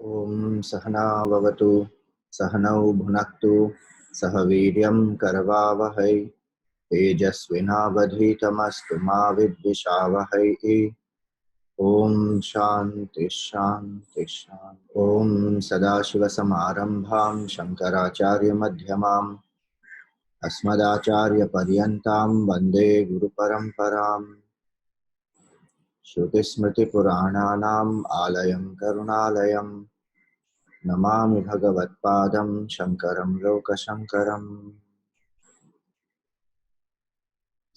ओम सहना भवतु सहनौ भुनक्तु सह वीर्यं करवावहै तेजस्विनावधीतमस्तु मा विद्विषावहै। ओम शांति शांति शांति। ओम सदाशिवसमारंभां शंकराचार्यमध्यमाम् अस्मदाचार्यपर्यन्तां वन्दे गुरुपरम्पराम्। श्रुतिस्मृतिपुराणानाम् आलयं करुणालयम् नमामि भगवत्पादं शंकरं लोकशंकरम्।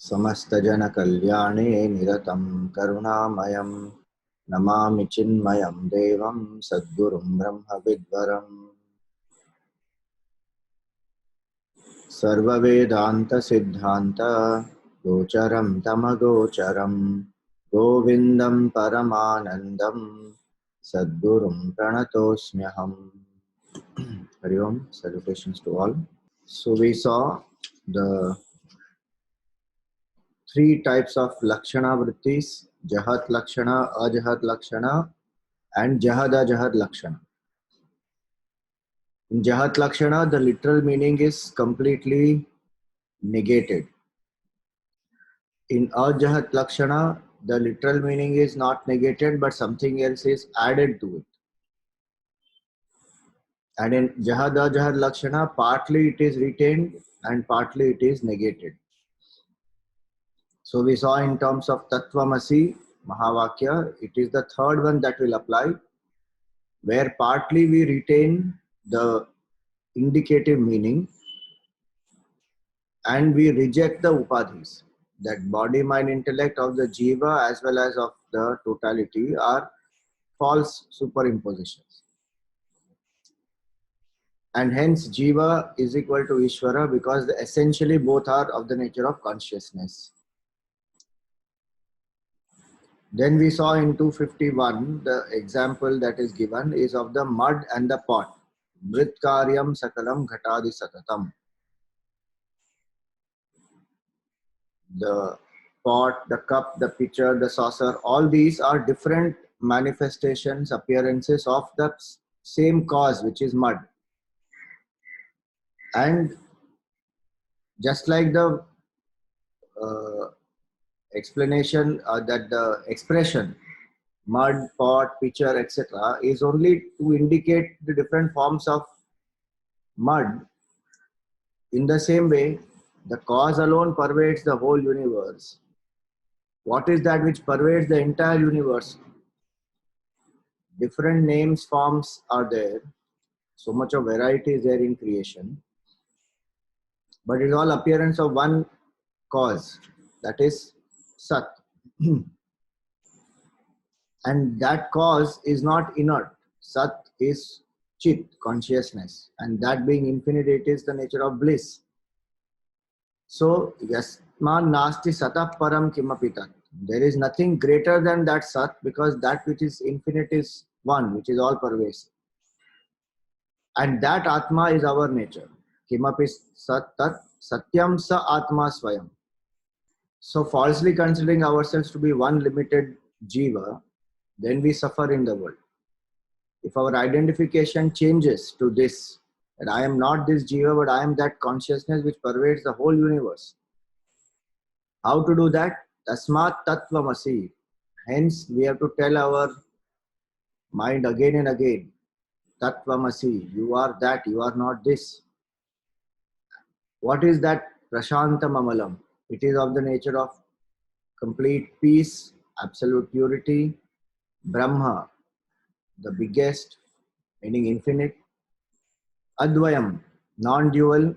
समस्तजनकल्याणे निरतं करुणामयं नमामि चिन्मयं देवं सद्गुरुं ब्रह्मविद्वरम्। सर्ववेदान्तसिद्धान्त गोचरं तमगोचरं गोविन्दं परमानन्दं सद्गुरुं प्रणतोऽस्म्यहम्। Hari Om, salutations to all. So we saw the three types of Lakshana Vrittis: Jahat Lakshana, Ajahat Lakshana, and Jahad Ajahad Lakshana. In Jahat Lakshana, the literal meaning is completely negated. In Ajahat Lakshana, the literal meaning is not negated, but something else is added to it. And in Jahad Ajahad Lakshana, partly it is retained and partly it is negated. So we saw in terms of Tattvamasi, Mahavakya, it is the third one that will apply, where partly we retain the indicative meaning and we reject the upadhis. That body, mind, intellect of the jiva as well as of the totality are false superimpositions. And hence jiva is equal to Ishvara because essentially both are of the nature of consciousness. Then we saw in 251, the example that is given is of the mud and the pot. Mrit karyam sakalam ghatadi satatam. The pot, the cup, the pitcher, the saucer, all these are different manifestations, appearances of the same cause, which is mud. And just like the explanation that the expression mud, pot, pitcher, etc. is only to indicate the different forms of mud. In the same way, the cause alone pervades the whole universe. What is that which pervades the entire universe? Different names, forms are there. So much of variety is there in creation. But it is all appearance of one cause, that is Sat. And that cause is not inert. Sat is Chit, consciousness. And that being infinite, it is the nature of bliss. So, Yasman Nasti Satah Param Kimapi Tat. There is nothing greater than that Sat because that which is infinite is one, which is all pervasive. And that Atma is our nature. Kimapi Sat Tat Satyam Sa Atma Swayam. So, falsely considering ourselves to be one limited Jiva, then we suffer in the world. If our identification changes to this, that I am not this Jiva, but I am that consciousness which pervades the whole universe. How to do that? Tasmat Tattvamasi. Hence, we have to tell our mind again and again, Tattvamasi, you are that, you are not this. What is that Prashantam Amalam? It is of the nature of complete peace, absolute purity, Brahma, the biggest, meaning infinite, Advayam, non-dual,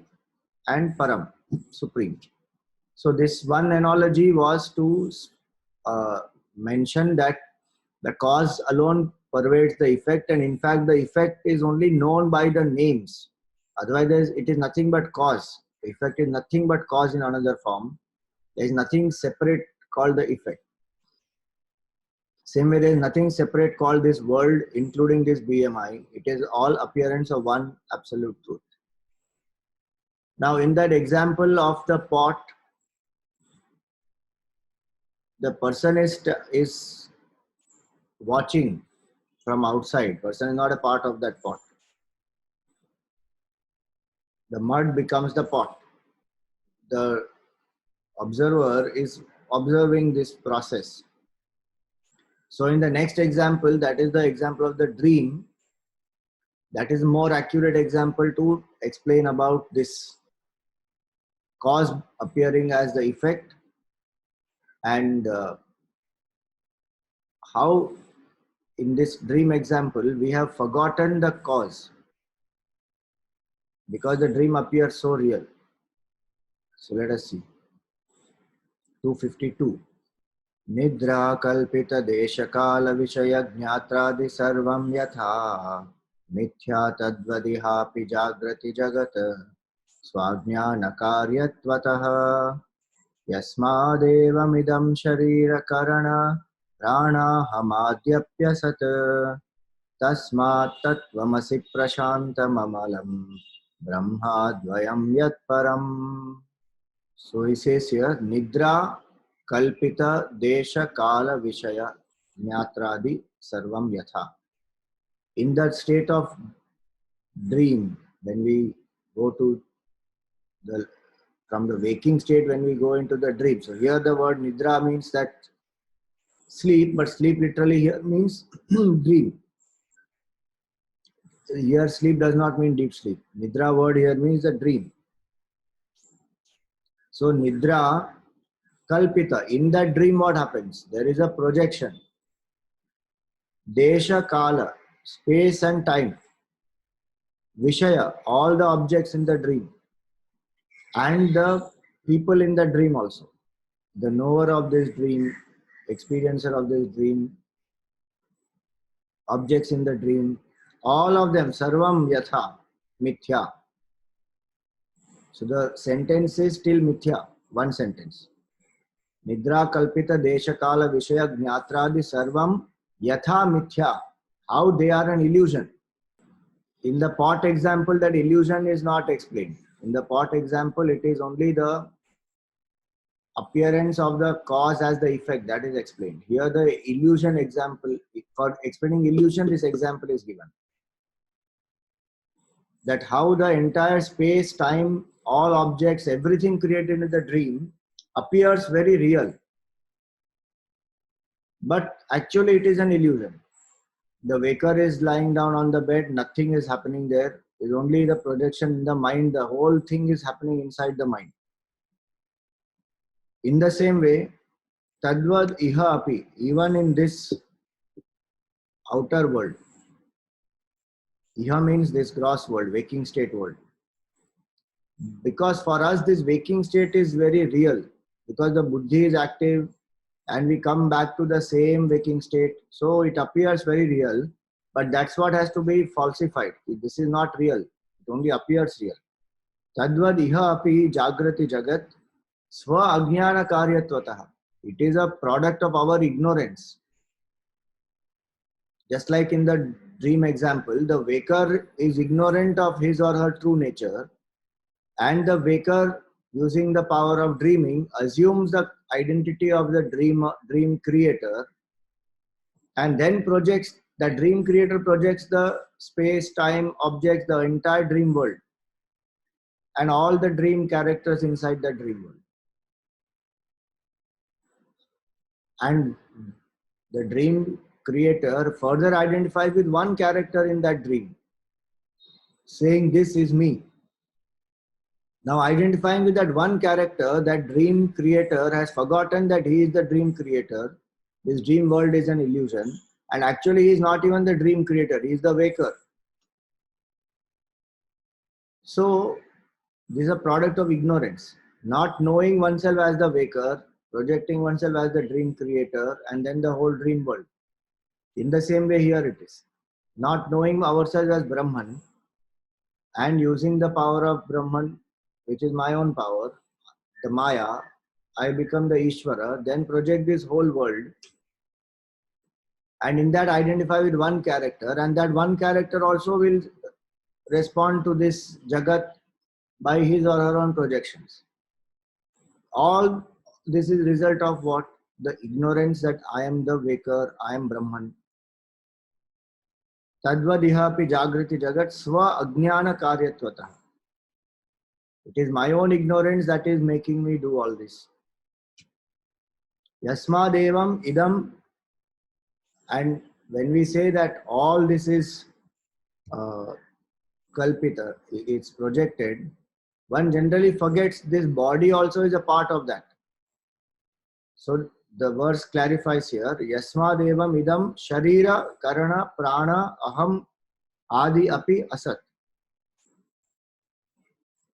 and Param, supreme. So this one analogy was to mention that the cause alone pervades the effect, and in fact the effect is only known by the names. Otherwise it is nothing but cause. The effect is nothing but cause in another form. There is nothing separate called the effect. Same way there is nothing separate called this world, including this BMI. It is all appearance of one absolute truth. Now in that example of the pot, the person is watching from outside. Person is not a part of that pot. The mud becomes the pot. The observer is observing this process. So in the next example, that is the example of the dream. That is a more accurate example to explain about this cause appearing as the effect, and how in this dream example we have forgotten the cause because the dream appears so real. So let us see. 252. Nidra kalpita desha kala vishaya jnatradi sarvam yatha mithya tadvadihapi jagrati jagat swajnana karyatvatah yasmadevamidam sharira karana pranahamadhyapyasat tasmat tatvamasi prashantamamalam brahmadvayam yat param. So he says here, Nidra Kalpita Desha Kala Vishaya Jnatradi Sarvam Yatha. In that state of dream, when we go to the, from the waking state, when we go into the dream. So here the word Nidra means that sleep, but sleep literally here means dream. So here sleep does not mean deep sleep. Nidra word here means the dream. So Nidra Kalpita, in that dream what happens? There is a projection. Desha Kala, space and time. Vishaya, all the objects in the dream. And the people in the dream also. The knower of this dream, experiencer of this dream, objects in the dream, all of them, Sarvam Yatha, Mithya. So the sentence is still Mithya, one sentence. Nidra Kalpita Desha Kala Vishaya Jnatradi Sarvam Yatha Mithya. How they are an illusion. In the pot example, that illusion is not explained. In the pot example, it is only the appearance of the cause as the effect that is explained. Here the illusion example, for explaining illusion, this example is given. That how the entire space, time, all objects, everything created in the dream appears very real. But actually it is an illusion. The waker is lying down on the bed, nothing is happening there. It is only the projection in the mind, the whole thing is happening inside the mind. In the same way, Tadvad Iha Api, even in this outer world, Iha means this gross world, waking state world. Because for us this waking state is very real, because the buddhi is active and we come back to the same waking state. So it appears very real, but that's what has to be falsified. This is not real, it only appears real. Tadvad Iha Api Jagrati Jagat Swa Ajnana Karyatvatah. It is a product of our ignorance. Just like in the dream example, the waker is ignorant of his or her true nature, and the waker, using the power of dreaming, assumes the identity of the dream creator, and then projects, the dream creator projects the space, time, objects, the entire dream world, and all the dream characters inside the dream world. And the dream creator further identifies with one character in that dream, saying, "This is me." Now, identifying with that one character, that dream creator has forgotten that he is the dream creator. This dream world is an illusion. And actually, he is not even the dream creator, he is the waker. So, this is a product of ignorance. Not knowing oneself as the waker, projecting oneself as the dream creator, and then the whole dream world. In the same way, here it is. Not knowing ourselves as Brahman and using the power of Brahman, which is my own power, the Maya, I become the Ishvara, then project this whole world, and in that identify with one character, and that one character also will respond to this Jagat by his or her own projections. All this is result of what? The ignorance that I am the waker, I am Brahman. Tadvadihapi Jagriti Jagat Swa Ajnana Karyatvata. It is my own ignorance that is making me do all this. Yasmadevam idam, and when we say that all this is kalpita, it's projected, one generally forgets this body also is a part of that. So the verse clarifies here, Yasmadevam idam sharira karana prana aham adi api asat.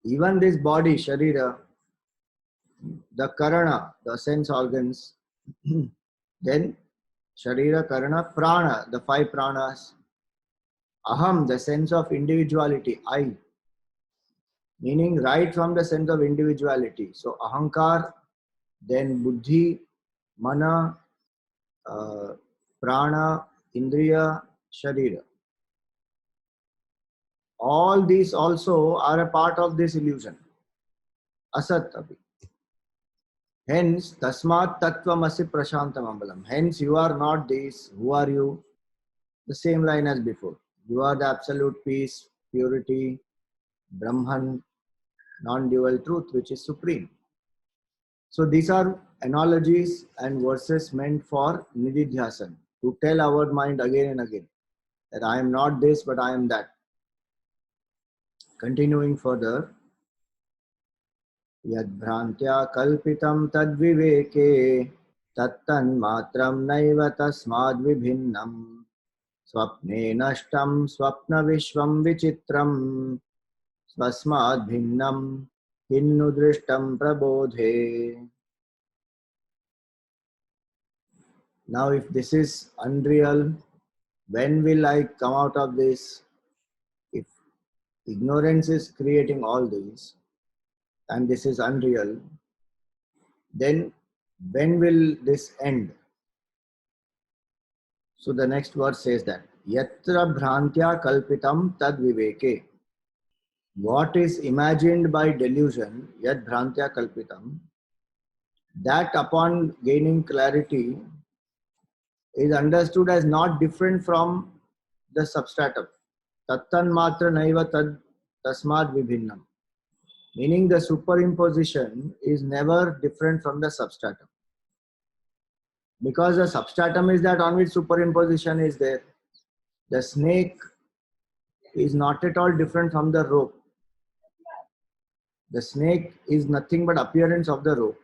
Even this body, sharira, the karana, the sense organs, then sharira, karana, prana, the five pranas, aham, the sense of individuality, I, meaning right from the sense of individuality. So ahankar, then buddhi, mana, prana, indriya, sharira. All these also are a part of this illusion. Asat abhi. Hence, tasmat tattvamasi prashantam ambalam. Hence, you are not this. Who are you? The same line as before. You are the absolute peace, purity, Brahman, non-dual truth, which is supreme. So these are analogies and verses meant for nididhyasan, to tell our mind again and again that I am not this, but I am that. Continuing further, Yad bhrantya kalpitam tad viveke tattan matram naiva tasmad vibhinnam swapne nashtam swapna vishvam vichitram swasmad bhinnam kinnu drishtam prabodhe. Now if this is unreal, when will I come out of this? If ignorance is creating all this and this is unreal, then when will this end? So the next verse says that Yatra bhrantya kalpitam tad viveke. What is imagined by delusion, yad bhrantya kalpitam, that upon gaining clarity is understood as not different from the substratum. Tattan matra naiva tad tasmad vibhinnam. Meaning the superimposition is never different from the substratum. Because the substratum is that on which superimposition is there. The snake is not at all different from the rope. The snake is nothing but appearance of the rope.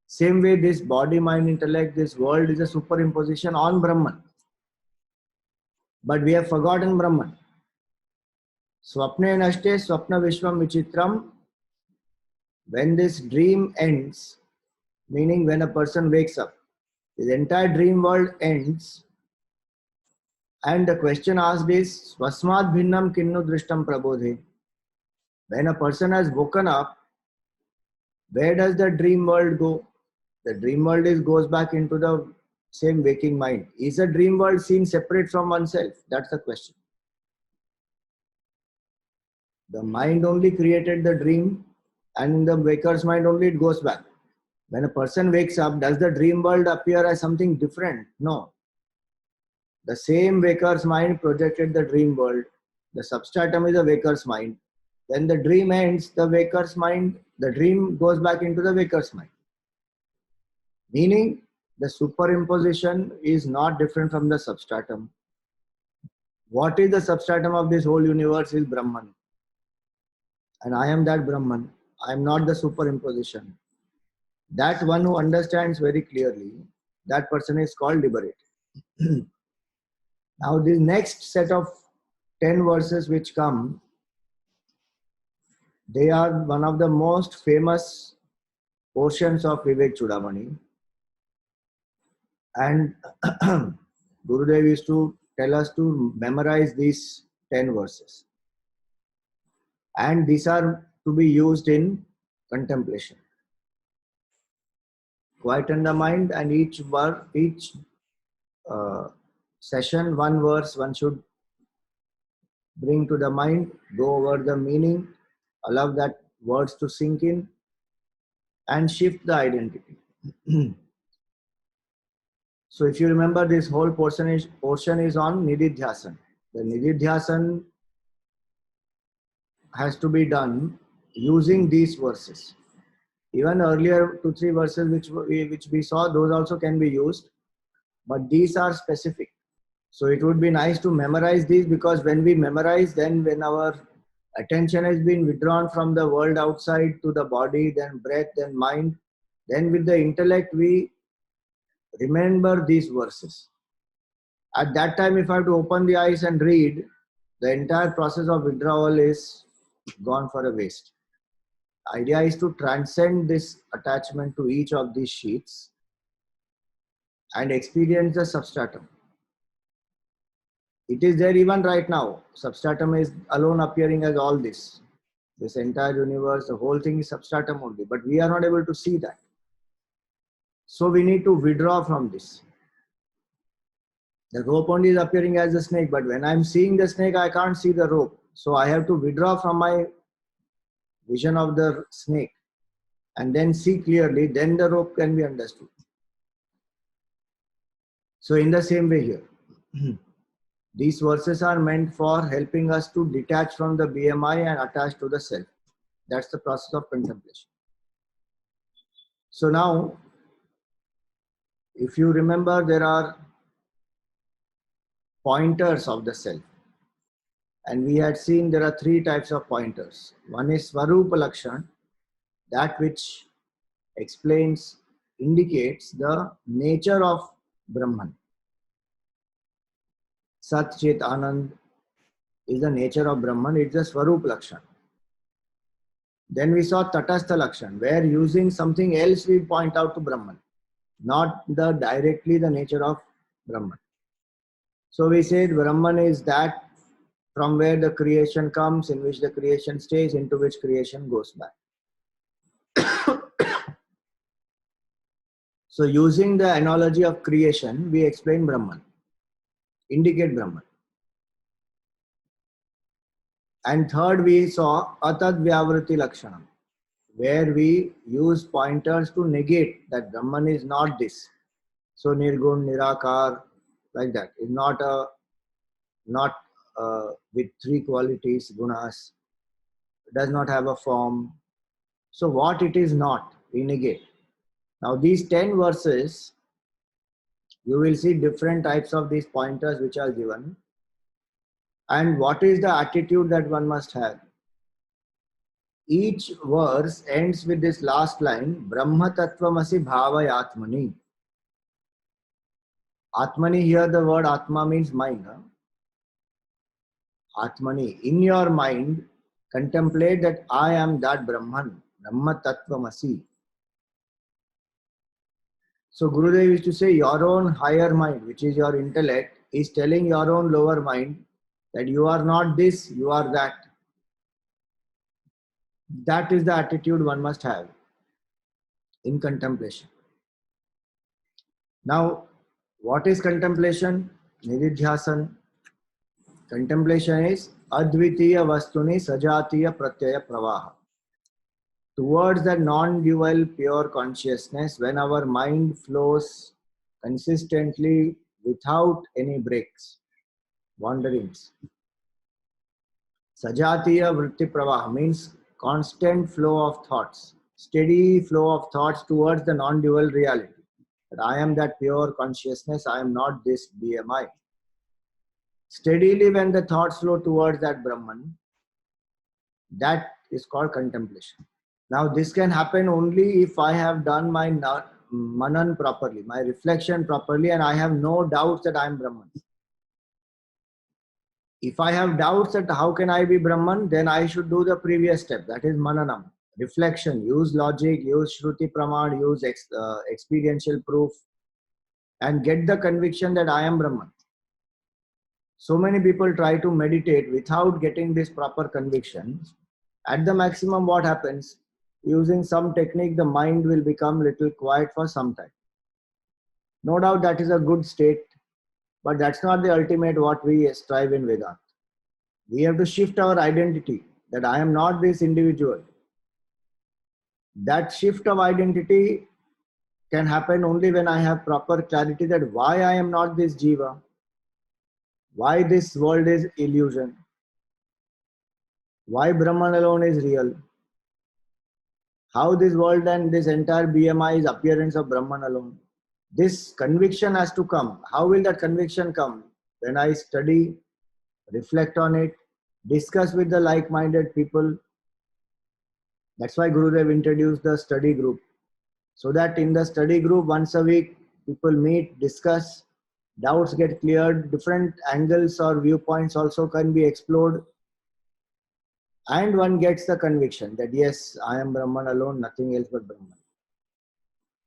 Same way this body, mind, intellect, this world is a superimposition on Brahman. But we have forgotten Brahman. Swapne nashte swapna vishvam vichitram. When this dream ends, meaning when a person wakes up, the entire dream world ends. And the question asked is, Swasmad bhinnam kinnu drishtam prabodhe. When a person has woken up, where does the dream world go? The dream world goes back into the same waking mind. Is a dream world seen separate from oneself? That's the question. The mind only created the dream, and in the waker's mind only it goes back. When a person wakes up, does the dream world appear as something different? No. The same waker's mind projected the dream world. The substratum is the waker's mind. When the dream ends, the waker's mind, the dream goes back into the waker's mind. Meaning, the superimposition is not different from the substratum. What is the substratum of this whole universe is Brahman. And I am that Brahman. I am not the superimposition. That one who understands very clearly, that person is called liberated. Now, this next set of 10 verses which come, they are one of the most famous portions of Vivek Chudamani. And Gurudev used to tell us to memorize these 10 verses. And these are to be used in contemplation. Quieten the mind, and each session, one verse one should bring to the mind, go over the meaning, allow that words to sink in, and shift the identity. So if you remember, this whole portion is on nididhyasan, The nididhyasan has to be done using these verses. Even earlier 2-3 verses which we saw, those also can be used, but these are specific. So it would be nice to memorize these, because when we memorize, then when our attention has been withdrawn from the world outside to the body, then breath, then mind, then with the intellect we remember these verses. At that time, if I have to open the eyes and read, the entire process of withdrawal is gone for a waste. The idea is to transcend this attachment to each of these sheets and experience the substratum. It is there even right now. Substratum is alone appearing as all this. This entire universe, the whole thing is substratum only, but we are not able to see that. So we need to withdraw from this. The rope only is appearing as a snake, but when I'm seeing the snake, I can't see the rope. So I have to withdraw from my vision of the snake and then see clearly, then the rope can be understood. So in the same way here, these verses are meant for helping us to detach from the BMI and attach to the self. That's the process of contemplation. So now, if you remember, there are pointers of the self. And we had seen there are 3 types of pointers. One is Svarupa Lakshan, that which explains, indicates the nature of Brahman. Sat Chit Anand is the nature of Brahman, it's the Svarupa Lakshan. Then we saw Tatastha Lakshan, where using something else we point out to Brahman, not directly the nature of Brahman. So we said Brahman is that from where the creation comes, in which the creation stays, into which creation goes back. So using the analogy of creation, we explain Brahman, indicate Brahman. And third, we saw Atad Vyavriti Lakshanam, where we use pointers to negate that Brahman is not this. So Nirgun, Nirakar, like that, is not with 3 qualities, gunas, does not have a form. So what it is not, we negate. Now these 10 verses, you will see different types of these pointers which are given. And what is the attitude that one must have? Each verse ends with this last line, Brahma Tattvamasi Bhavayatmani. Atmani, here the word Atma means mind. Atmani, in your mind, contemplate that I am that Brahman, Brahma Tattvamasi. So Gurudev used to say your own higher mind, which is your intellect, is telling your own lower mind that you are not this, you are that. That is the attitude one must have in contemplation. Now, what is contemplation? Nididhyasan. Contemplation is Advitiya Vastuni Sajatiya Pratyaya Pravaha. Towards the non-dual pure consciousness, when our mind flows consistently without any breaks, wanderings. Sajatiya Vritti Pravaha means constant flow of thoughts, steady flow of thoughts towards the non-dual reality. That I am that pure consciousness, I am not this BMI. Steadily when the thoughts flow towards that Brahman, that is called contemplation. Now this can happen only if I have done my manan properly, my reflection properly, and I have no doubts that I am Brahman. If I have doubts that how can I be Brahman, then I should do the previous step, that is mananam, reflection, use logic, use Shruti Praman, use experiential proof, and get the conviction that I am Brahman. So many people try to meditate without getting this proper conviction. At the maximum, what happens? Using some technique, the mind will become little quiet for some time. No doubt that is a good state, but that's not the ultimate what we strive in Vedanta. We have to shift our identity that I am not this individual. That shift of identity can happen only when I have proper clarity that why I am not this jiva. why this world is illusion, why Brahman alone is real, how this world and this entire BMI is appearance of Brahman alone. This conviction has to come. How will that conviction come? When I study, reflect on it, discuss with the like-minded people. That's why Gurudev introduced the study group. So that in the study group, once a week, people meet, discuss, doubts get cleared, different angles or viewpoints also can be explored. And one gets the conviction that yes, I am Brahman alone, nothing else but Brahman.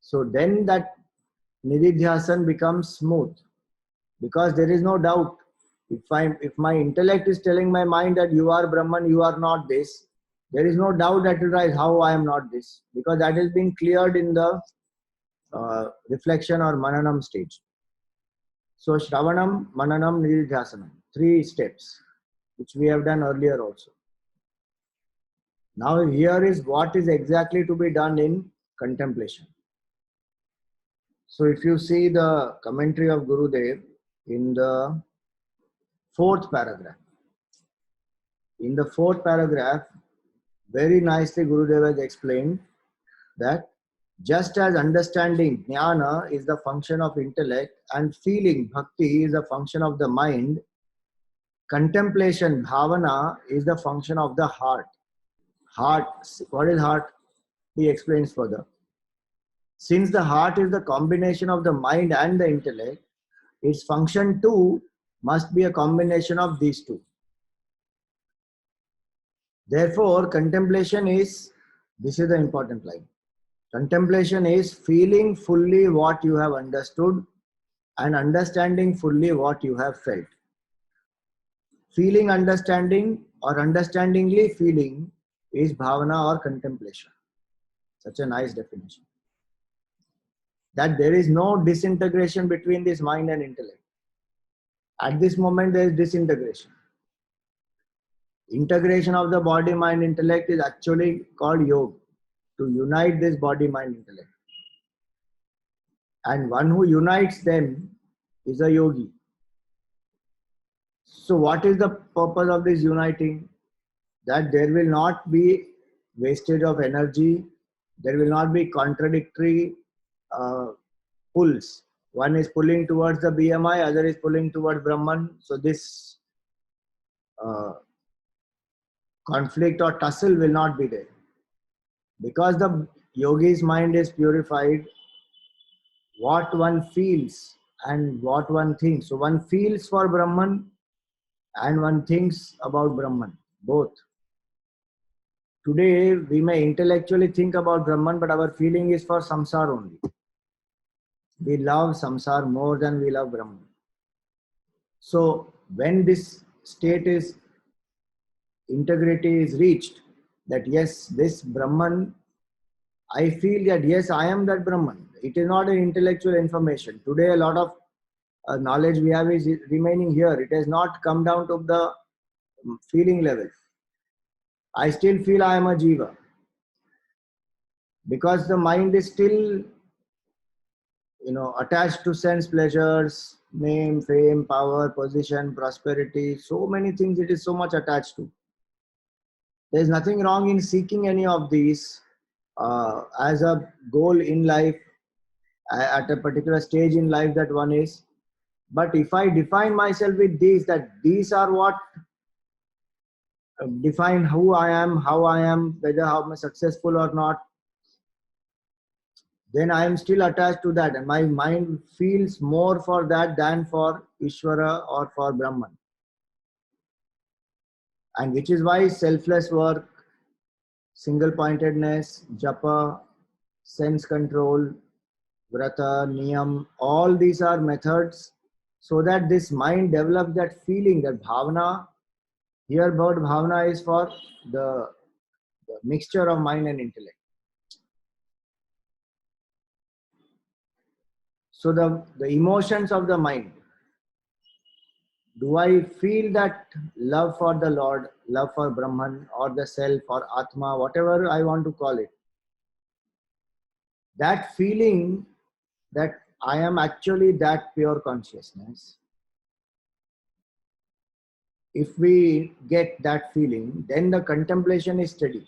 So then that Nididhyasan becomes smooth because there is no doubt. If my intellect is telling my mind that you are Brahman, you are not this, there is no doubt that will rise how I am not this, because that has been cleared in the reflection or mananam stage. So Shravanam, Mananam, Nididhyasanam, 3 steps, which we have done earlier also. Now here is what is exactly to be done in contemplation. So if you see the commentary of Gurudev in the 4th paragraph, in the 4th paragraph, very nicely Gurudev has explained that just as understanding, jnana, is the function of intellect and feeling, bhakti, is the function of the mind, contemplation, bhavana, is the function of the heart. Heart, what is heart? He explains further. Since the heart is the combination of the mind and the intellect, its function too must be a combination of these two. Therefore, contemplation is, this is the important line, contemplation is feeling fully what you have understood and understanding fully what you have felt. Feeling understanding or understandingly feeling is bhavana or contemplation. Such a nice definition. That there is no disintegration between this mind and intellect. At this moment, there is disintegration. Integration of the body, mind, intellect is actually called yoga, to unite this body, mind, intellect. And one who unites them is a yogi. So what is the purpose of this uniting? That there will not be wastage of energy, there will not be contradictory pulls. One is pulling towards the BMI, other is pulling towards Brahman. So this conflict or tussle will not be there. Because the yogi's mind is purified, what one feels and what one thinks. So one feels for Brahman and one thinks about Brahman, both. Today we may intellectually think about Brahman, but our feeling is for samsara only. We love samsara more than we love Brahman. So when this state is, integrity is reached, that yes, this Brahman, I feel that yes, I am that Brahman. It is not an intellectual information. Today a lot of knowledge we have is remaining here. It has not come down to the feeling level. I still feel I am a jiva. Because the mind is still, attached to sense pleasures, name, fame, power, position, prosperity, so many things it is so much attached to. There is nothing wrong in seeking any of these as a goal in life, at a particular stage in life that one is. But if I define myself with these, that these are what define who I am, how I am, whether how am I successful or not, then I am still attached to that, and my mind feels more for that than for Ishvara or for Brahman. And which is why selfless work, single pointedness, japa, sense control, vrata, niyam, all these are methods so that this mind develops that feeling, that bhavana. Here word bhavana is for the mixture of mind and intellect. So the emotions of the mind. Do I feel that love for the Lord, love for Brahman or the self or Atma, whatever I want to call it? That feeling that I am actually that pure consciousness, if we get that feeling, then the contemplation is steady.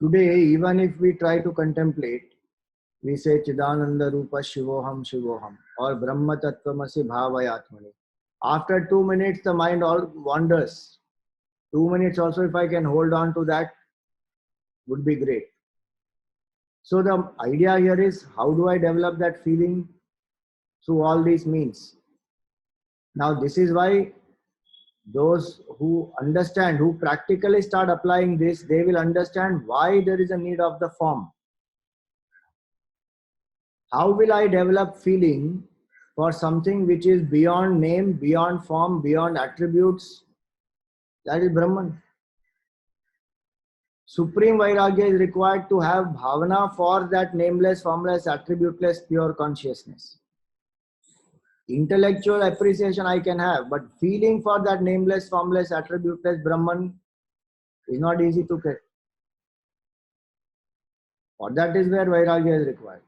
Today, even if we try to contemplate, we say Chidananda Rupa Shivoham Shivoham or Brahma Tattvamasi Bhavayatmani. After 2 minutes, the mind all wanders. 2 minutes also, if I can hold on to that, would be great. So the idea here is, how do I develop that feeling? Through all these means. Now this is why those who understand, who practically start applying this, they will understand why there is a need of the form. How will I develop feeling for something which is beyond name, beyond form, beyond attributes? That is Brahman. Supreme Vairagya is required to have bhavana for that nameless, formless, attributeless, pure consciousness. Intellectual appreciation I can have, but feeling for that nameless, formless, attributeless Brahman is not easy to get. For that is where Vairagya is required.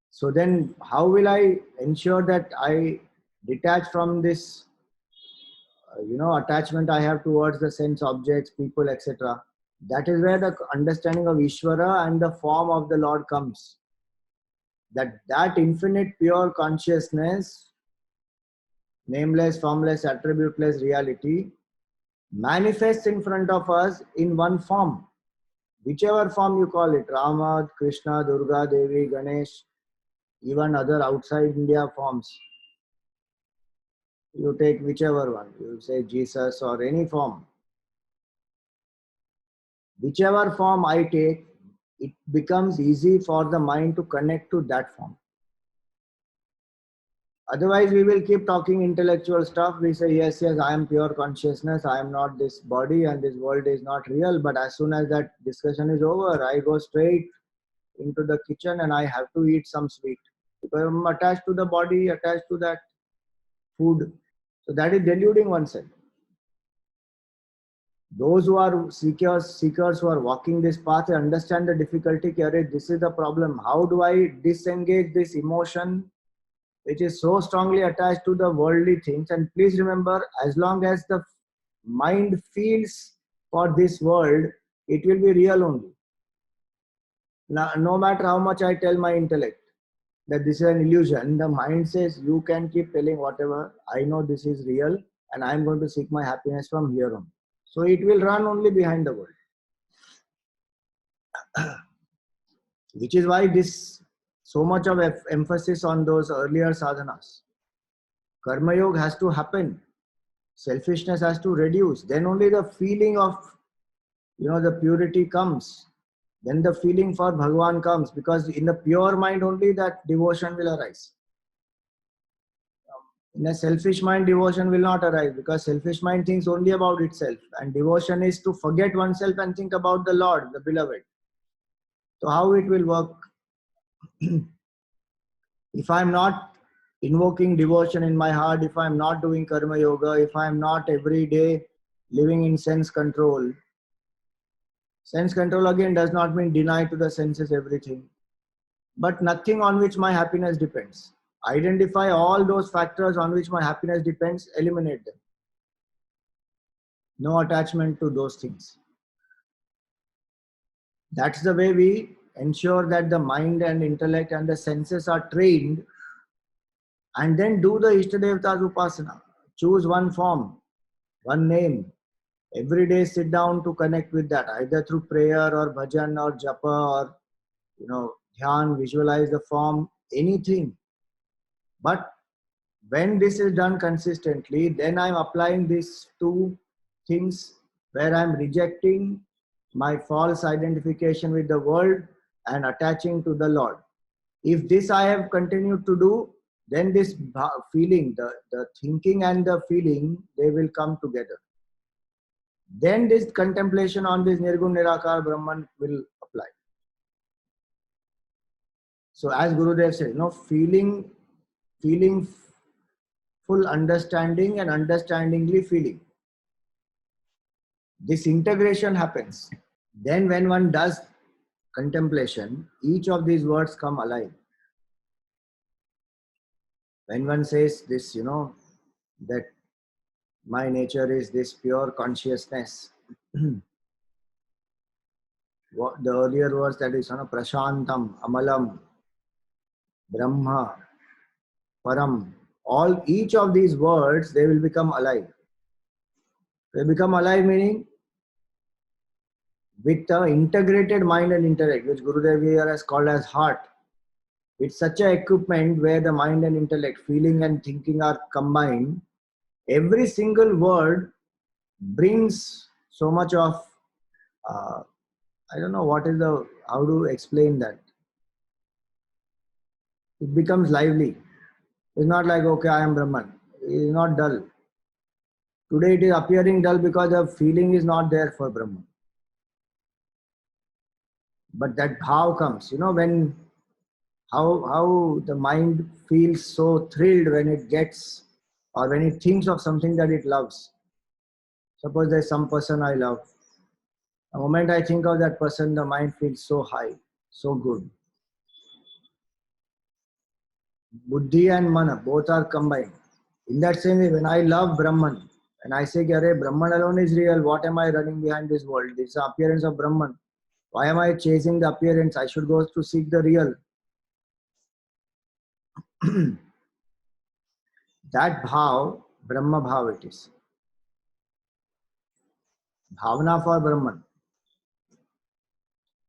So then how will I ensure that I detach from this attachment I have towards the sense objects, people, etc. That is where the understanding of Ishvara and the form of the Lord comes. That infinite pure consciousness, nameless, formless, attributeless reality, manifests in front of us in one form. Whichever form you call it, Rama, Krishna, Durga, Devi, Ganesh, even other outside India forms. You take whichever one, you say Jesus or any form. Whichever form I take, it becomes easy for the mind to connect to that form. Otherwise, we will keep talking intellectual stuff. We say, yes, I am pure consciousness. I am not this body and this world is not real. But as soon as that discussion is over, I go straight into the kitchen and I have to eat some sweet. Because I'm attached to the body, attached to that food. So that is deluding oneself. Those who are seekers who are walking this path, they understand the difficulty. This is the problem. How do I disengage this emotion which is so strongly attached to the worldly things? And please remember, as long as the mind feels for this world, it will be real only. No matter how much I tell my intellect that this is an illusion, the mind says, you can keep telling whatever, I know this is real and I am going to seek my happiness from here on. So it will run only behind the world. Which is why this so much of emphasis on those earlier sadhanas. Karma yoga has to happen. Selfishness has to reduce. Then only the feeling of the purity comes. Then the feeling for Bhagavan comes, because in the pure mind only that devotion will arise. In a selfish mind, devotion will not arise, because selfish mind thinks only about itself, and devotion is to forget oneself and think about the Lord, the beloved. So how it will work? If I am not invoking devotion in my heart, if I am not doing karma yoga, if I am not every day living in sense control again does not mean deny to the senses everything, but nothing on which my happiness depends. Identify all those factors on which my happiness depends, eliminate them. No attachment to those things. That's the way we ensure that the mind and intellect and the senses are trained, and then do the Ishtadevata's upasana. Choose one form, one name. Every day sit down to connect with that, either through prayer or bhajan or japa or dhyan, visualize the form, anything. But when this is done consistently, then I'm applying these two things where I'm rejecting my false identification with the world and attaching to the Lord. If this I have continued to do, then this feeling, the thinking and the feeling, they will come together. Then this contemplation on this Nirgun Nirakar Brahman will apply. So as Gurudev said, feeling full understanding and understandingly feeling. This integration happens. Then when one does contemplation, each of these words come alive. When one says this, that my nature is this pure consciousness, what the earlier words, that is, Prashantam, Amalam, Brahma, Param, each of these words, they will become alive. They become alive meaning with the integrated mind and intellect, which Gurudev here has called as heart. It's such an equipment where the mind and intellect, feeling and thinking are combined. Every single word brings so much of, I don't know how to explain that. It becomes lively. It's not like, okay, I am Brahman. It is not dull. Today it is appearing dull because the feeling is not there for Brahman. But that bhav comes, when how the mind feels so thrilled when it gets, or when it thinks of something that it loves. Suppose there's some person I love. The moment I think of that person, the mind feels so high, so good. Buddhi and mana, both are combined. In that same way, when I love Brahman, and I say, Arey, Brahman alone is real, what am I running behind this world? It's the appearance of Brahman. Why am I chasing the appearance? I should go to seek the real. That bhav, Brahma bhav it is. Bhavana for Brahman.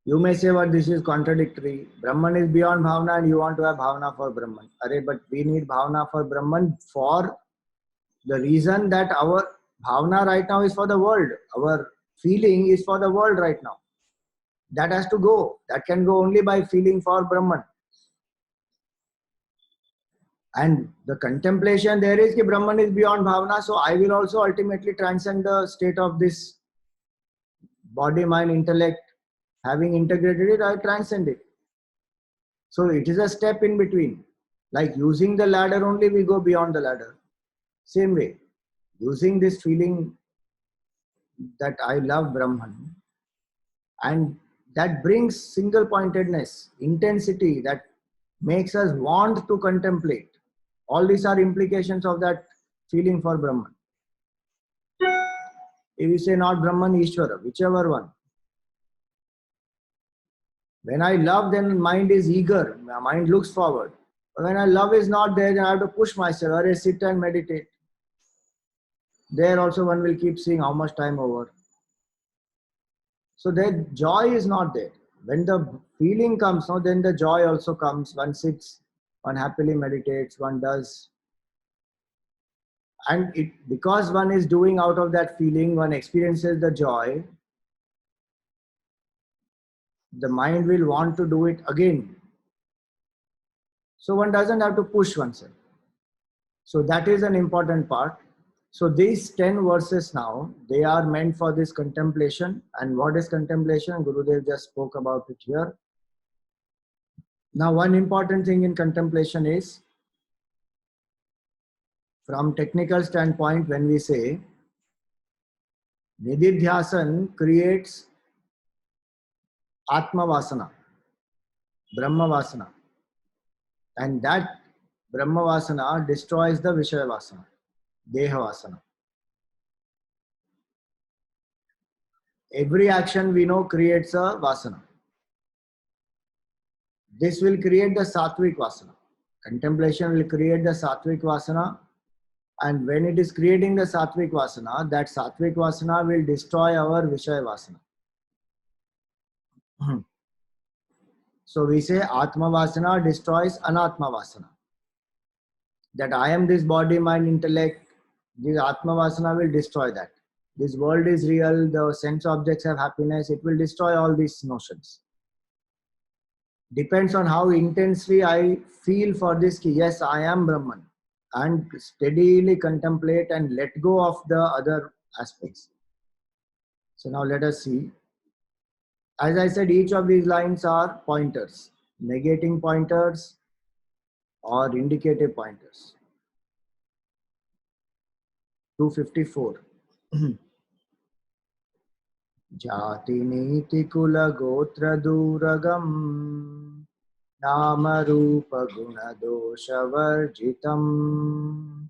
You may say, but this is contradictory. Brahman is beyond bhavana and you want to have bhavana for Brahman. Arey, but we need bhavana for Brahman for the reason that our bhavana right now is for the world. Our feeling is for the world right now. That has to go. That can go only by feeling for Brahman. And the contemplation there is that Brahman is beyond bhavana, so I will also ultimately transcend the state of this body, mind, intellect. Having integrated it, I transcend it. So it is a step in between. Like using the ladder only, we go beyond the ladder. Same way, using this feeling that I love Brahman, and that brings single pointedness, intensity that makes us want to contemplate. All these are implications of that feeling for Brahman. If you say not Brahman, Ishvara, whichever one. When I love, then mind is eager, my mind looks forward. But when I love is not there, then I have to push myself, or sit and meditate. There also one will keep seeing how much time over. So that joy is not there. When the feeling comes, then the joy also comes. One sits, one happily meditates, one does. And because one is doing out of that feeling, one experiences the joy, the mind will want to do it again. So one doesn't have to push oneself. So that is an important part. So these 10 verses now, they are meant for this contemplation. And what is contemplation? Gurudev just spoke about it here. Now, one important thing in contemplation is, from technical standpoint, when we say Nididhyasan creates Atma Vasana, Brahma Vasana, and that Brahma Vasana destroys the Vishaya Vasana, Deha Vasana. Every action we know creates a Vasana. This will create the Sattvic Vasana. Contemplation will create the Sattvic Vasana. And when it is creating the Sattvic Vasana, that Sattvic Vasana will destroy our Vishaya Vasana. So we say Atma Vasana destroys Anatma Vasana. That I am this body, mind, intellect, this Atma Vasana will destroy that. This world is real, the sense objects have happiness, it will destroy all these notions. Depends on how intensely I feel for this, ki yes, I am Brahman, and steadily contemplate and let go of the other aspects. So now let us see. As I said, each of these lines are pointers, negating pointers or indicative pointers. 254. Jati niti kula gotra duragam Nama Rupa Guna Dosha Varjitam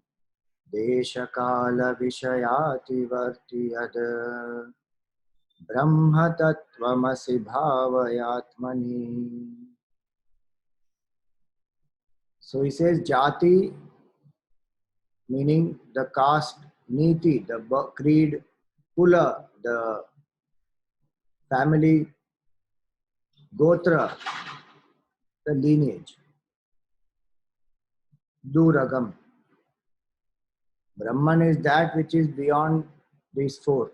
Desha Kala Vishayati Vartiyad Brahma Tattvamasi Bhavayatmani. So he says Jati meaning the caste, Niti, the creed, Kula, the family, Gotra, the lineage, Duragam. Brahman is that which is beyond these four.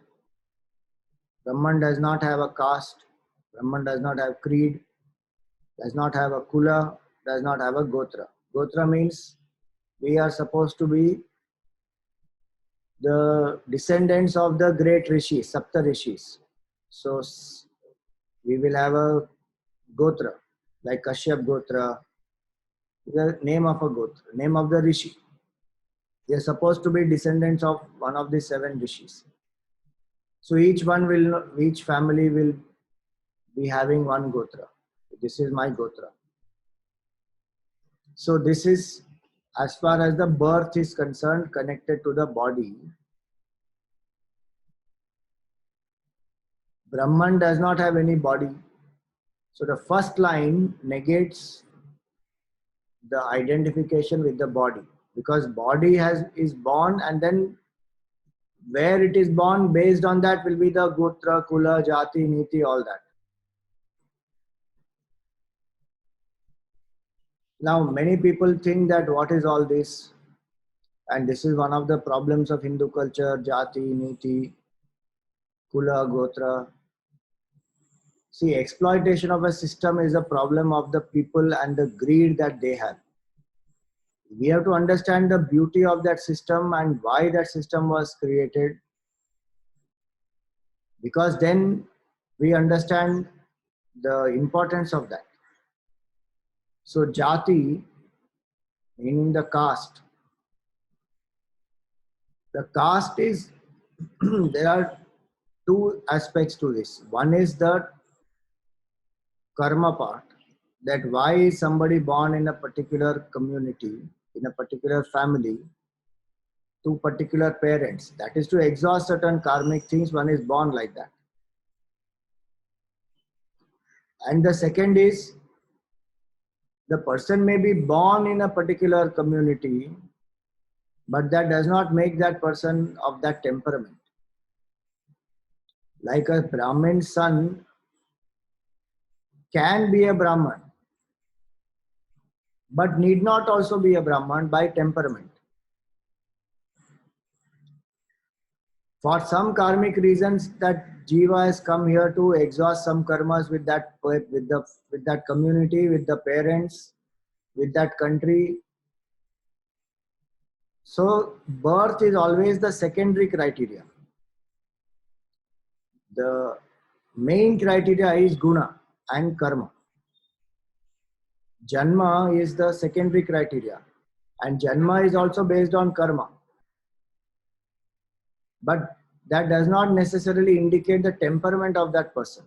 Brahman does not have a caste, Brahman does not have creed, does not have a Kula, does not have a Gotra. Gotra means we are supposed to be the descendants of the great rishis, Sapta rishis. So we will have a Gotra, like Kashyap Gotra, the name of a Gotra, name of the rishi. They are supposed to be descendants of one of the 7 rishis. So each family will be having one Gotra. This is my Gotra. So this is, as far as the birth is concerned, connected to the body. Brahman does not have any body. So the first line negates the identification with the body, because body is born, and then where it is born, based on that will be the Gotra, Kula, Jati, Niti, all that. Now many people think that what is all this, and this is one of the problems of Hindu culture, Jati, Niti, Kula, Gotra. See, exploitation of a system is a problem of the people and the greed that they have. We have to understand the beauty of that system and why that system was created, because then we understand the importance of that. So Jati, meaning the caste. The caste is, there are 2 aspects to this. One is the karma part, that why is somebody born in a particular community, in a particular family, to particular parents. That is to exhaust certain karmic things, one is born like that. And the second is, the person may be born in a particular community, but that does not make that person of that temperament. Like a Brahmin son can be a Brahman, but need not also be a Brahman by temperament. For some karmic reasons, that Jiva has come here to exhaust some karmas with that community, with the parents, with that country. So birth is always the secondary criteria. The main criteria is guna and karma. Janma is the secondary criteria, and Janma is also based on karma. But that does not necessarily indicate the temperament of that person.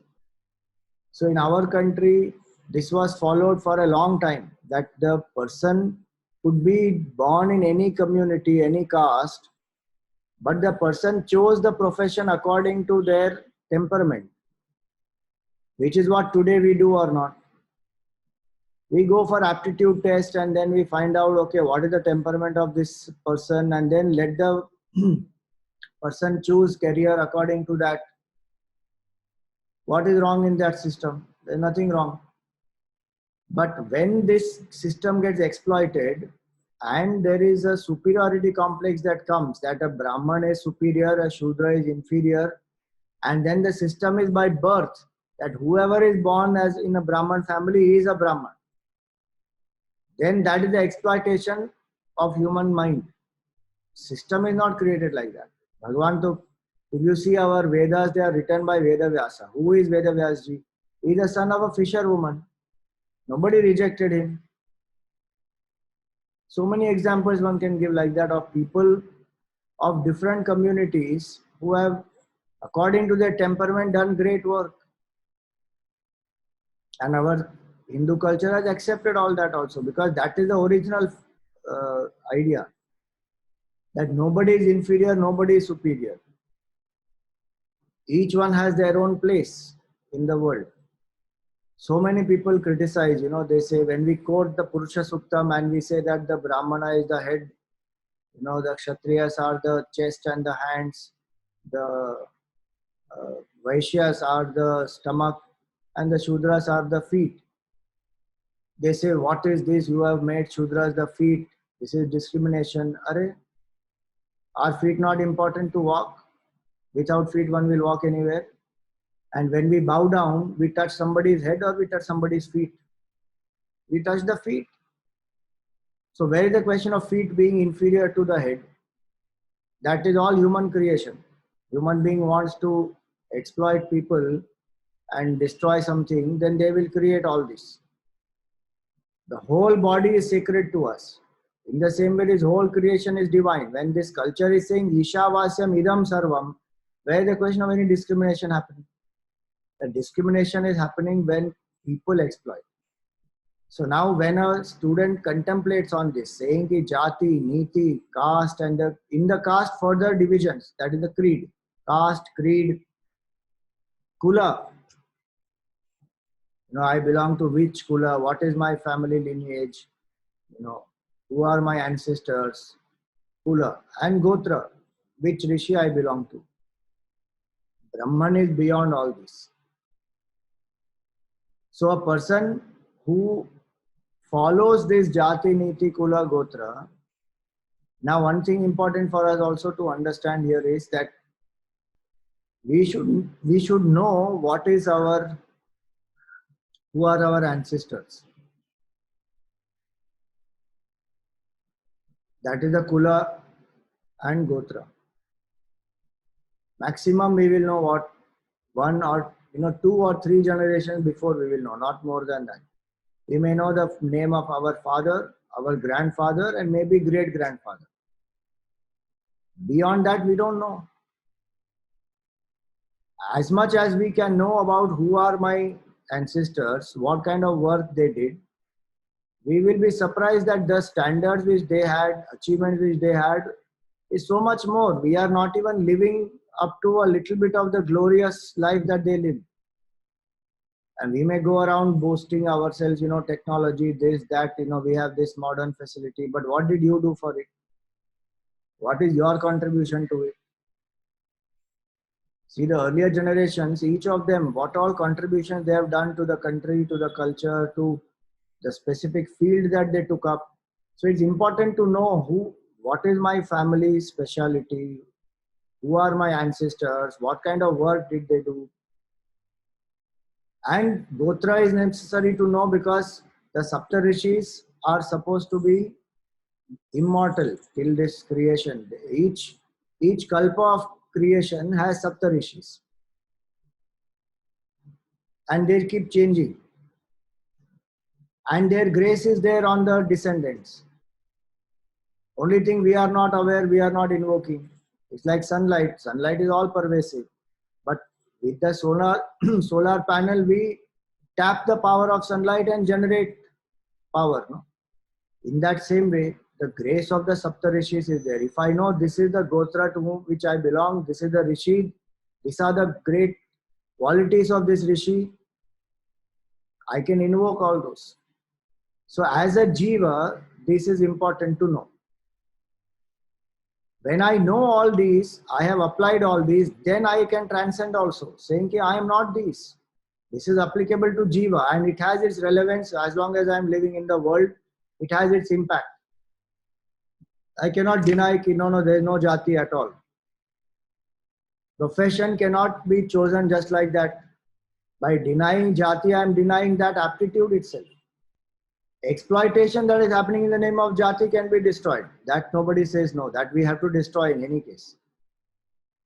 So in our country, this was followed for a long time, that the person could be born in any community, any caste, but the person chose the profession according to their temperament, which is what today we do or not. We go for aptitude test and then we find out, okay, what is the temperament of this person, and then let the person choose career according to that. What is wrong in that system? There's nothing wrong. But when this system gets exploited and there is a superiority complex that comes, that a Brahman is superior, a Shudra is inferior, and then the system is by birth, that whoever is born as in a Brahman family is a Brahman, then that is the exploitation of human mind. System is not created like that. Bhagavan, to, if you see our Vedas, they are written by Veda Vyasa. Who is Veda Vyasji? He is the son of a fisherwoman. Nobody rejected him. So many examples one can give like that, of people of different communities who have, according to their temperament, done great work. And our Hindu culture has accepted all that also, because that is the original idea, that nobody is inferior, nobody is superior. Each one has their own place in the world. So many people criticize, they say when we quote the Purusha Suktam and we say that the Brahmana is the head, the Kshatriyas are the chest and the hands, the Vaishyas are the stomach, and the Shudras are the feet. They say, what is this? You have made Shudras the feet. This is discrimination. Are feet not important to walk? Without feet, one will walk anywhere. And when we bow down, we touch somebody's head or we touch somebody's feet? We touch the feet. So where is the question of feet being inferior to the head? That is all human creation. Human being wants to exploit people and destroy something, then they will create all this. The whole body is sacred to us. In the same way, this whole creation is divine. When this culture is saying Ishavasyam idam sarvam, where is the question of any discrimination happening? The discrimination is happening when people exploit. So now when a student contemplates on this, saying ki jati, niti, caste, and in the caste further divisions, that is the creed, caste, creed, kula. I belong to which kula, what is my family lineage, who are my ancestors, kula, and gotra, which rishi I belong to. Brahman is beyond all this. So a person who follows this jati, niti, kula, gotra. Now one thing important for us also to understand here is that we should know who are our ancestors. That is the kula and gotra. Maximum we will know what one or 2 or 3 generations before we will know, not more than that. We may know the name of our father, our grandfather, and maybe great grandfather. Beyond that, we don't know. As much as we can know about who are my ancestors, what kind of work they did, we will be surprised that the standards which they had, achievements which they had, is so much more. We are not even living up to a little bit of the glorious life that they lived. And we may go around boasting ourselves, technology, this, that, we have this modern facility. But what did you do for it? What is your contribution to it? See, the earlier generations, each of them, what all contributions they have done to the country, to the culture, to the specific field that they took up. So it's important to know what is my family speciality, who are my ancestors, what kind of work did they do. And gotra is necessary to know because the Saptarishis are supposed to be immortal till this creation. Each kalpa of creation has Saptarishis. And they keep changing. And their grace is there on the descendants. Only thing we are not aware, we are not invoking. It's like sunlight. Sunlight is all pervasive. But with the solar panel, we tap the power of sunlight and generate power. No? In that same way, the grace of the Saptarishis is there. If I know this is the Gotra to which I belong, this is the Rishi, these are the great qualities of this Rishi, I can invoke all those. So as a Jiva, this is important to know. When I know all these, I have applied all these, then I can transcend also, saying I am not this. This is applicable to Jiva and it has its relevance as long as I am living in the world, it has its impact. I cannot deny that there is no jati at all. Profession cannot be chosen just like that. By denying jati, I am denying that aptitude itself. Exploitation that is happening in the name of jati can be destroyed. That nobody says no, that we have to destroy in any case.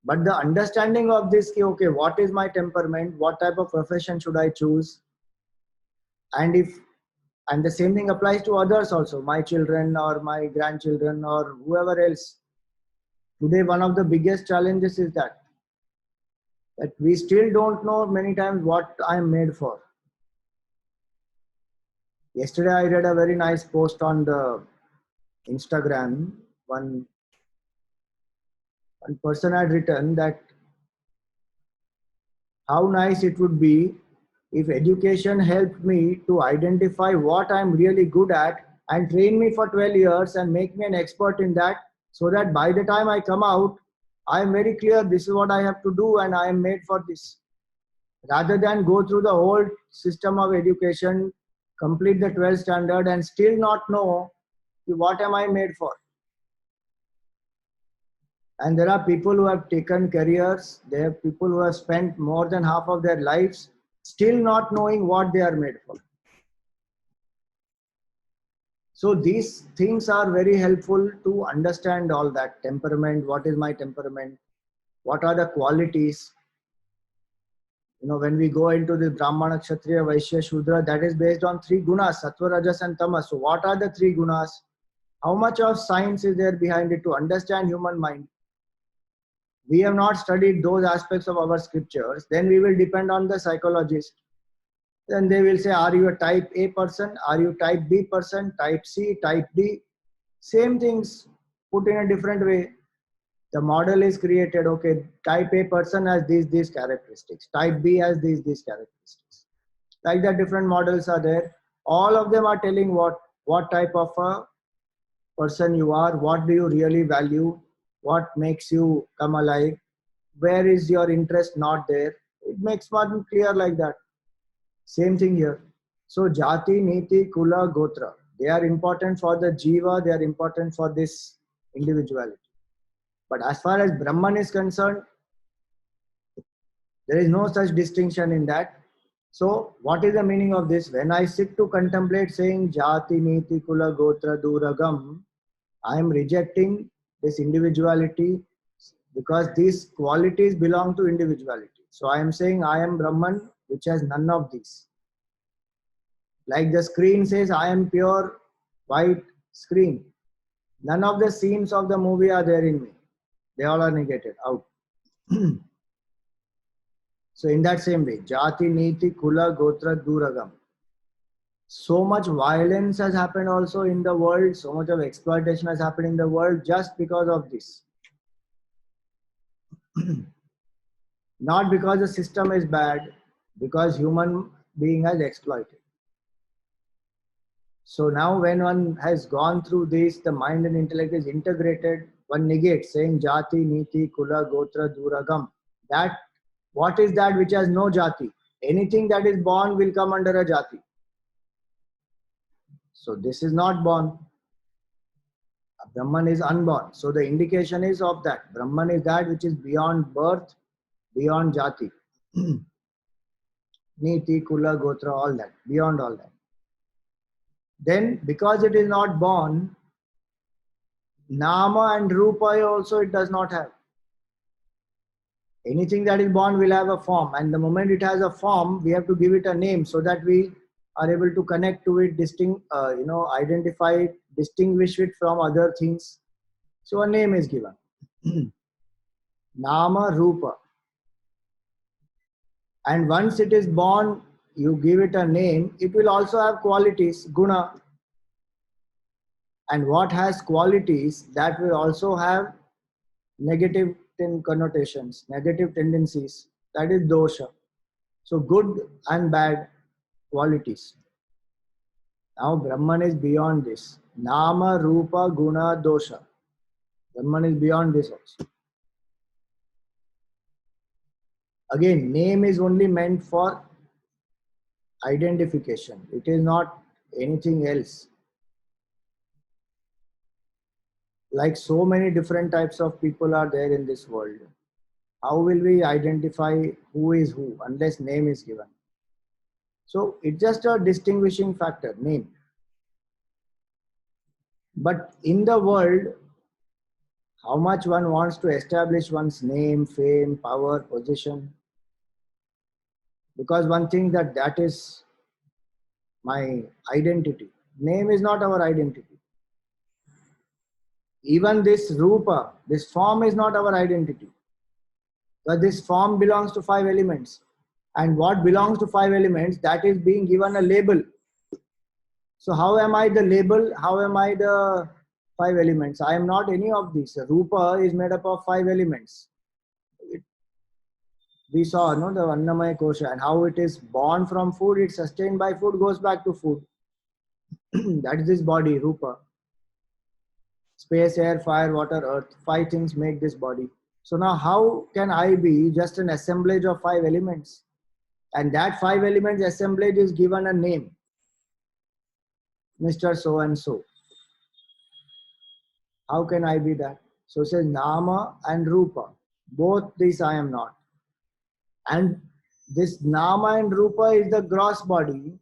But the understanding of this, okay, what is my temperament? What type of profession should I choose? And the same thing applies to others also, my children or my grandchildren or whoever else. Today, one of the biggest challenges is that we still don't know many times what I am made for. Yesterday I read a very nice post on the Instagram. One person had written that how nice it would be if education helped me to identify what I'm really good at and train me for 12 years and make me an expert in that, so that by the time I come out, I am very clear this is what I have to do and I am made for this. Rather than go through the whole system of education, complete the 12th standard and still not know what am I made for. And there are people who have taken careers, there are people who have spent more than half of their lives still not knowing what they are made for. So these things are very helpful to understand all that. Temperament, what is my temperament? What are the qualities? You know, when we go into the Brahmana, Kshatriya, Vaishya, Shudra, that is based on 3 gunas, Sattva, Rajas and Tamas. So what are the 3 gunas? How much of science is there behind it to understand human mind? We have not studied those aspects of our scriptures, then we will depend on the psychologist. Then they will say, are you a type A person? Are you type B person? Type C, type D? Same things put in a different way. The model is created, okay, type A person has these characteristics. Type B has these characteristics. Like that, different models are there. All of them are telling what type of a person you are, what do you really value, what makes you come alive, where is your interest not there. It makes one clear like that. Same thing here. So Jati, Niti, Kula, Gotra, they are important for the Jiva, they are important for this individuality. But as far as Brahman is concerned, there is no such distinction in that. So what is the meaning of this? When I sit to contemplate saying Jati, Niti, Kula, Gotra, Duragam, I am rejecting this individuality because these qualities belong to individuality. So I am saying I am Brahman, which has none of these. Like the screen says, I am pure white screen. None of the scenes of the movie are there in me. They all are negated out. So in that same way, Jati, Niti, Kula, Gotra, Duragam. So much violence has happened also in the world. So much of exploitation has happened in the world just because of this. Not because the system is bad, because human being has exploited. So now when one has gone through this, the mind and intellect is integrated, one negates saying Jati, Niti, Kula, Gotra, Duragam. That, what is that which has no Jati? Anything that is born will come under a Jati. So this is not born. Brahman is unborn. So the indication is of that. Brahman is that which is beyond birth, beyond Jati. Niti, Kula, Gotra, all that, beyond all that. Then because it is not born, Nama and Rupa also it does not have. Anything that is born will have a form, and the moment it has a form, we have to give it a name so that we are able to connect to it, identify it, distinguish it from other things. So a name is given. Nama, Rupa. And once it is born, you give it a name, it will also have qualities, guna. And what has qualities, that will also have negative connotations, negative tendencies, that is dosha. So good and bad qualities. Now Brahman is beyond this. Nama, Rupa, Guna, Dosha. Brahman is beyond this also. Again, name is only meant for identification. It is not anything else. Like so many different types of people are there in this world. How will we identify who is who unless name is given? So it's just a distinguishing factor, name. But in the world, how much one wants to establish one's name, fame, power, position. Because one thinks that is my identity. Name is not our identity. Even this Rupa, this form is not our identity. But this form belongs to 5 elements. And what belongs to 5 elements, that is being given a label. So how am I the label? How am I the five elements? I am not any of these. Rupa is made up of five elements. We saw no, the Annamaya Kosha and how it is born from food, it's sustained by food, goes back to food. That is this body, Rupa. Space, air, fire, water, earth. Five things make this body. So now how can I be just an assemblage of five elements? And that five elements assemblage is given a name. Mr. So and so. How can I be that? So it says Nama and Rupa. Both these I am not. And this Nama and Rupa is the gross body.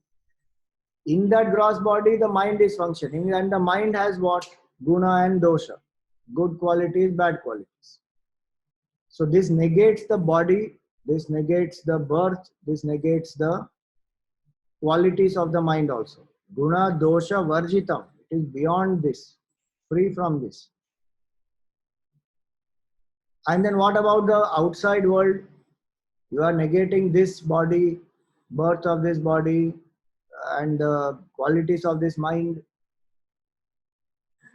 In that gross body, the mind is functioning, and the mind has what? Guna and dosha. Good qualities, bad qualities. So this negates the body, this negates the birth, this negates the qualities of the mind also. Guna, dosha, varjitam. It is beyond this, free from this. And then what about the outside world? You are negating this body, birth of this body, and the qualities of this mind.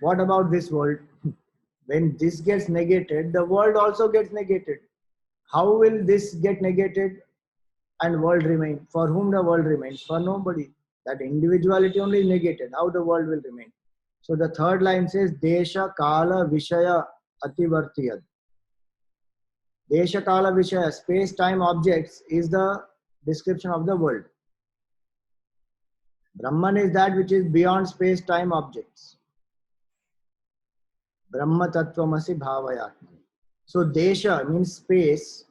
What about this world? When this gets negated, the world also gets negated. How will this get negated and world remain? For whom the world remains? For nobody. That individuality only is negated. How the world will remain? So the third line says, Desha Kala Vishaya Ativartiyad. Desha Kala Vishaya, space, time, objects is the description of the world. Brahman is that which is beyond space, time, objects. Brahma Tattvamasi Bhavayatmani. So Desha means space.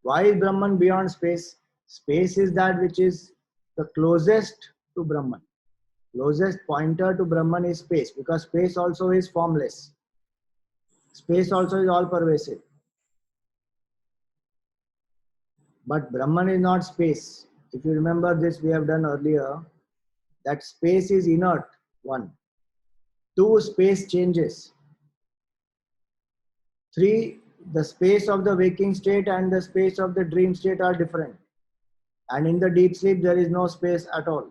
Why is Brahman beyond space? Space is that which is the closest to Brahman. Closest pointer to Brahman is space, because space also is formless. Space also is all pervasive. But Brahman is not space. If you remember this, we have done earlier, that space is inert, one. Two, space changes. Three, the space of the waking state and the space of the dream state are different. And in the deep sleep, there is no space at all.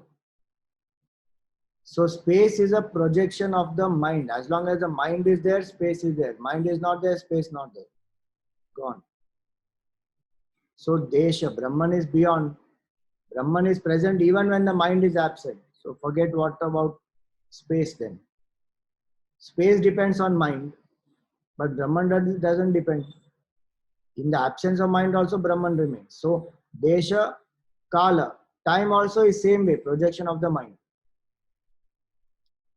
So space is a projection of the mind. As long as the mind is there, space is there. Mind is not there, space not there. Gone. So Desha, Brahman is beyond. Brahman is present even when the mind is absent. So forget what about space then. Space depends on mind, but Brahman doesn't depend. In the absence of mind also Brahman remains. So Desha, Kala, time also is same way, projection of the mind.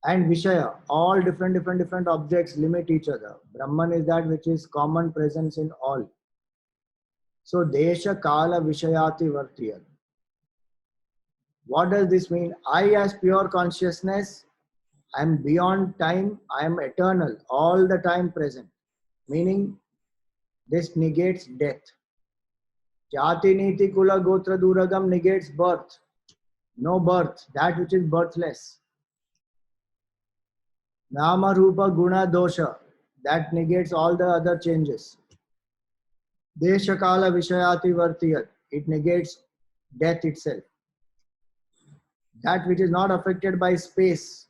And Vishaya, all different objects limit each other. Brahman is that which is common presence in all. So Desha, Kala, Vishayati, Vartiyat. What does this mean? I as pure consciousness, I am beyond time, I am eternal, all the time present. Meaning, this negates death. Jati Niti Kula Gotra Duragam negates birth. No birth, that which is birthless. Nama Rupa Guna Dosha, that negates all the other changes. Desha Kala Vishayati Vartiyat, it negates death itself. That which is not affected by space,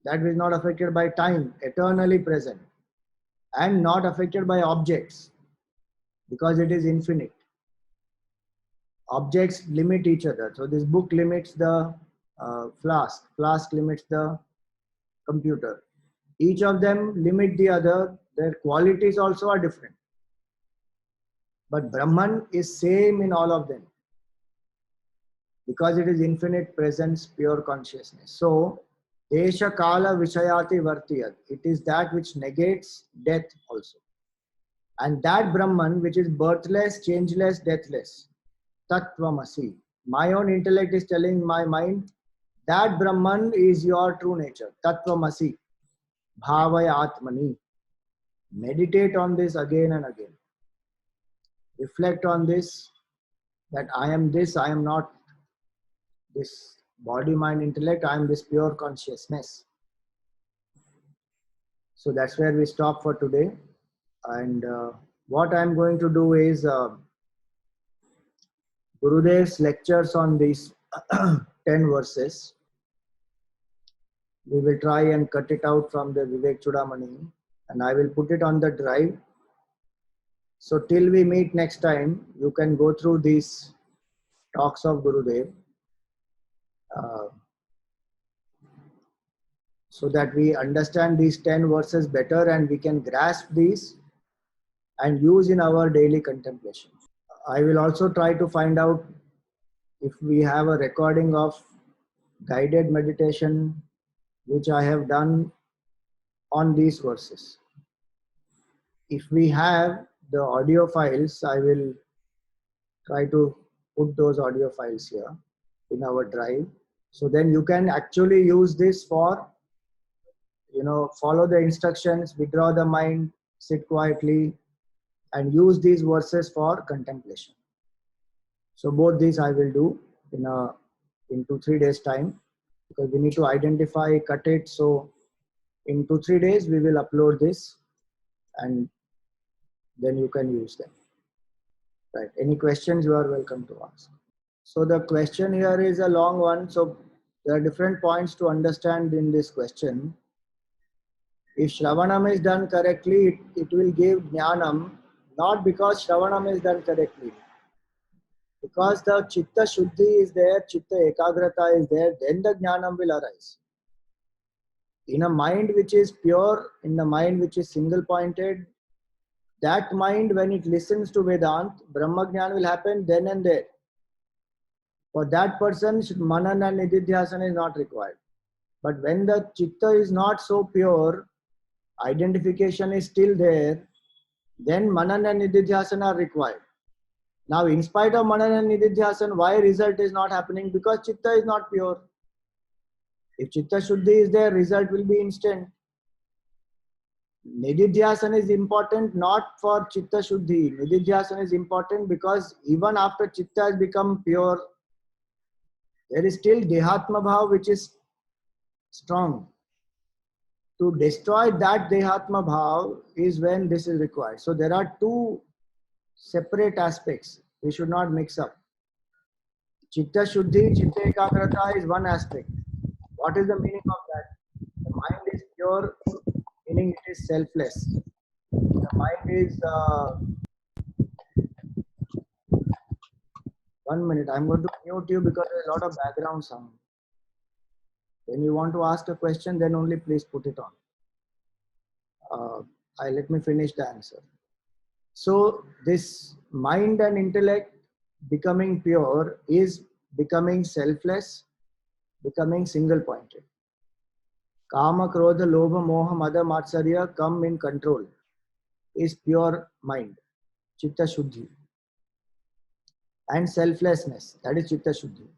that which is not affected by time, eternally present, and not affected by objects, because it is infinite. Objects limit each other. So this book limits the flask limits the computer. Each of them limit the other. Their qualities also are different. But Brahman is same in all of them, because it is infinite presence, pure consciousness. So Desha Kala Vishayati Vartiyat, it is that which negates death also. And that Brahman which is birthless, changeless, deathless, Tattvamasi. My own intellect is telling my mind, that Brahman is your true nature, Tattvamasi, Bhavaya Atmani. Meditate on this again and again. Reflect on this, that I am this, I am not this body, mind, intellect, I am this pure consciousness. So that's where we stop for today. And what I am going to do is Gurudev's lectures on these 10 verses. We will try and cut it out from the Vivek Chudamani, and I will put it on the drive. So till we meet next time, you can go through these talks of Gurudev so that we understand these 10 verses better and we can grasp these and use in our daily contemplation. I will also try to find out if we have a recording of guided meditation which I have done on these verses. If we have the audio files, I will try to put those audio files here in our drive. So then you can actually use this for, follow the instructions, withdraw the mind, sit quietly, and use these verses for contemplation. So both these I will do in 2-3 days time, because we need to identify, cut it. So in 2-3 days we will upload this and then you can use them. Right. Any questions, you are welcome to ask. So the question here is a long one. So there are different points to understand in this question. If Shravanam is done correctly, it will give Jnanam, not because Shravanam is done correctly. Because the Chitta Shuddhi is there, Chitta Ekagrata is there, then the Jnanam will arise. In a mind which is pure, in the mind which is single pointed, that mind, when it listens to Vedant, Brahma Jnana will happen then and there. For that person, Manan and Nididhyasana is not required. But when the Chitta is not so pure, identification is still there, then Manan and Nididhyasana are required. Now, in spite of Manan and Nididhyasana, why result is not happening? Because Chitta is not pure. If Chitta Shuddhi is there, result will be instant. Nididhyasana is important not for Chitta Shuddhi. Nididhyasana is important because even after Chitta has become pure, there is still Dehatma Bhav which is strong. To destroy that Dehatma Bhav is when this is required. So there are two separate aspects. We should not mix up. Chitta Shuddhi, Chitta Ekagrata is one aspect. What is the meaning of that? The mind is pure, meaning it is selfless. The mind is... 1 minute, I'm going to mute you because there's a lot of background sound. When you want to ask a question, then only please put it on. Let me finish the answer. So this mind and intellect becoming pure is becoming selfless, becoming single pointed. Kama, Krodha, Lobha, Moha, Mada, Matsarya come in control is pure mind, Chitta Shuddhi. And selflessness, that is Chitta Shuddhi.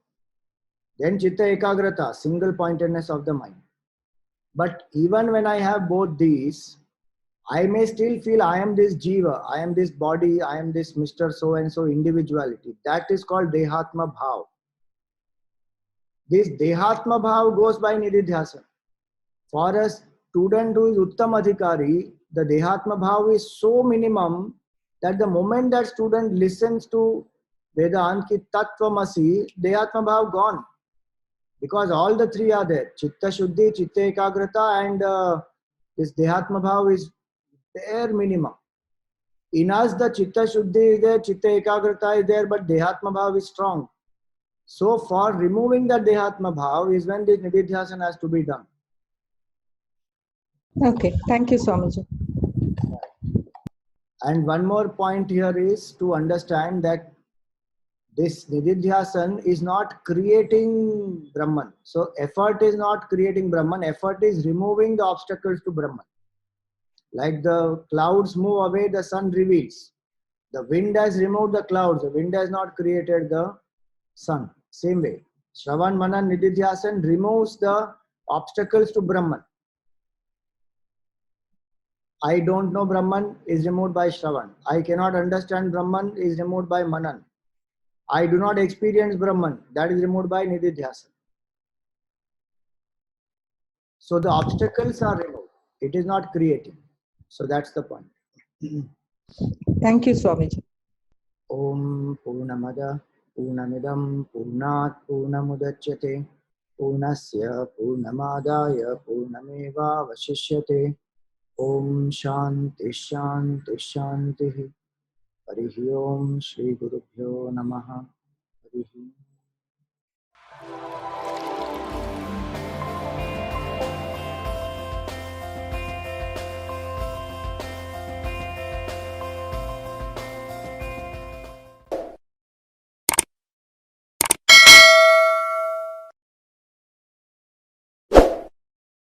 Then Chitta Ekagrata, single pointedness of the mind. But even when I have both these, I may still feel I am this Jiva, I am this body, I am this Mr. So-and-so individuality. That is called Dehatma Bhav. This Dehatma Bhav goes by Nididhyasana. For a student who is Uttam Adhikari, the Dehatma Bhav is so minimum that the moment that student listens to Vedant ki Tattvamasi, Dehatma Bhav gone. Because all the three are there. Chitta Shuddhi, Chitta Ekagrata and this Dehatma Bhav is bare minimum. In us the Chitta Shuddhi is there, Chitta Ekagrata is there, but Dehatma Bhav is strong. So for removing the Dehatma Bhav is when this Nididhyasana has to be done. Okay, thank you, Swamiji. And one more point here is to understand that this Nididhyasana is not creating Brahman. So effort is not creating Brahman, effort is removing the obstacles to Brahman. Like the clouds move away, the sun reveals. The wind has removed the clouds, the wind has not created the sun. Same way, Shravan, Manan, Nididhyasana removes the obstacles to Brahman. I don't know Brahman is removed by Shravan. I cannot understand Brahman is removed by Manan. I do not experience Brahman, that is removed by Nididhyasana. So the obstacles are removed. It is not creating. So that's the point. Thank you, Swamiji. Om Purnamada पूर्णमिदं पूर्णात् पूर्णमुदच्यते पूर्णस्य पूर्णमादाय पूर्णमेवावशिष्यते। ओम शांति शांति शांति। हरिः ओम श्री गुरुभ्यो नमः। हरिः